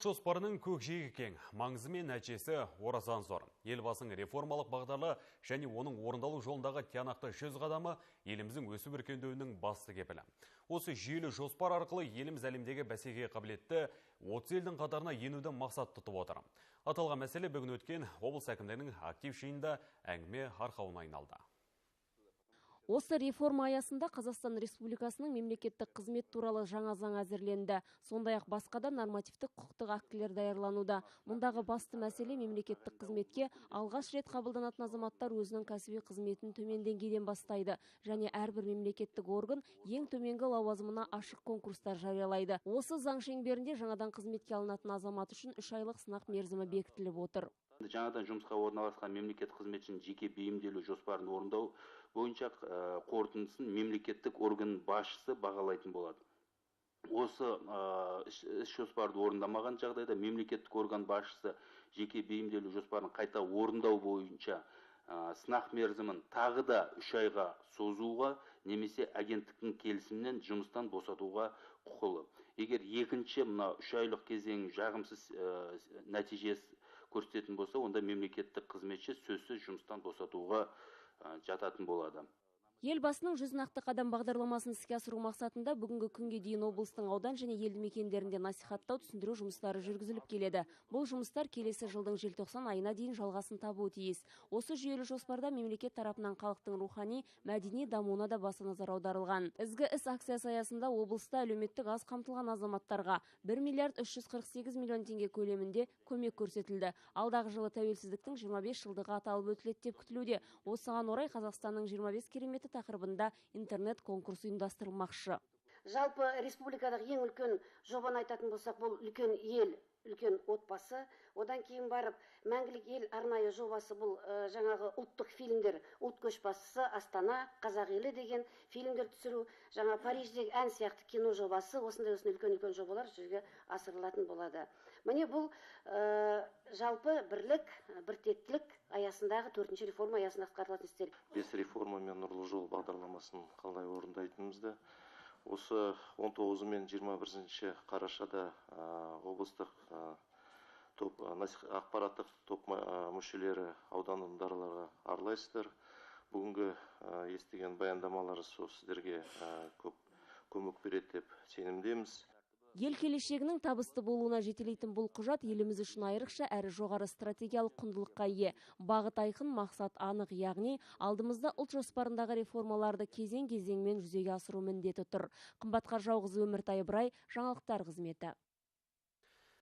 Жоспарының көкжиегі кең, маңызы мен нәтижесі орасан зор. Елбасының реформалық бағдарлы және оның орындалу жолындағы тиянақты 100 қадамы еліміздің өсіп өркендеуінің басты кепілі. Осы жүйелі жоспар арқылы еліміз әлемдегі бәсекеге қабілетті 30 елдің қатарына енуді мақсат тұтып отыр. Аталған мәселе бүгін өткен облыс әкімдерінің актив жиынында әңгіме арқауына айналды. Осы реформа аясында Қазақстан Республикасының мемлекеттік қызмет туралы жаңа заң әзірленді. Сондай-ақ басқа да нормативтік құқықтық актілер даярлануда. Мұндағы басты мәселе мемлекеттік қызметке алғаш рет қабылданатын азаматтар өзінің кәсіби қызметін төмен деңгейден бастайды. Және әрбір мемлекеттік орган ең төменгі лауазымына ашық конкурстар жариялайды. Осы заң шеңберінде жаңадан қызметке алынатын азамат үшін 3 айлық сынақ мерзімі бекітіліп отыр. Жаңадан жұмысқа орналасқан мемлекет қызметшінің жеке бейімделу жоспарын орындау бойынша қорытындысын мемлекеттік орган басшысы бағалайтын болады. Осы іс жоспарды орындамаған жағдайда мемлекеттік орган басшысы жеке бейімделу жоспарын қайта орындау бойынша сынақ мерзімін тағы да 3 айға созуға немесе агенттіктің келісімінен жұмыстан босатуға құқылы. Егер екінші 3 айлық кезең жағымсыз нәтижесі көрсететін болса, онда мемлекеттік қызметші сөзсіз жұмыстан босатуға жататын болады. Елбасының 100 нақты қадам бағдарламасын іске асыру мақсатында бүгінгі күнге дейін облыстың аудан және елді мекендерінде насихаттау түсіндіру жұмыстары жүргізіліп келеді. Бұл жұмыстар келесі жылдың желтоқсан айына дейін жалғасын табуы тиіс. Осы жүйелі жоспарда мемлекет тарапынан халықтың рухани, мәдени дамуына да баса назар аударылған. Ізгі іс акциясы аясында облыста әлеуметтік аз қамтылған азаматтарға 1 миллиард 348 миллион теңге көлемінде көмек көрсетілді. Алдағы жылы тәуелсіздіктің 25 жылдығы аталып өтіледі деп күтілуде. Осыған орай Қазақстанның 25 кереметі тақырыбында интернет конкурс ұйымдастырылмақшы. Жалпы республикадағы ең үлкен жобаны айтатын болсақ, бұл үлкен ел, үлкен отбасы. Одан кейін барып мәңгілік ел арнайы жобасы, бұл жаңағы ұлттық фильмдер, ұлт көшбасшысы Астана, Қазақ елі деген фильмдер түсіру, жаңа Париждегі ән сияқты кино жобасы, осындай үлкен жобалар жүзеге асырылатын болады. Міне бұл жалпы бірлік, біртектілік аясындағы 4-ші реформа аясында атқарылатын істер. 5 реформа мен нұрлы жол бағдарламасын қалай орындайтынымызды осы 19 мен 21 қарашада облыстық ақпараттық топ мүшелері аудандарларға аралайсыздар. Бүгінгі естіген баяндамалары сіздерге көп көмек береді деп сенімдеміз. Ел келешегінің табысты болуына жетелейтін бұл құжат еліміз үшін айрықша әрі жоғары стратегиялық құндылыққа ие. Бағыт айқын, мақсат анық, яғни алдымызда ұлт жоспарындағы реформаларды кезең-кезеңмен жүзеге асыру міндеті тұр. Қымбатқа Жауғыз Өміртай Ыбырай, жаңалықтар қызметі.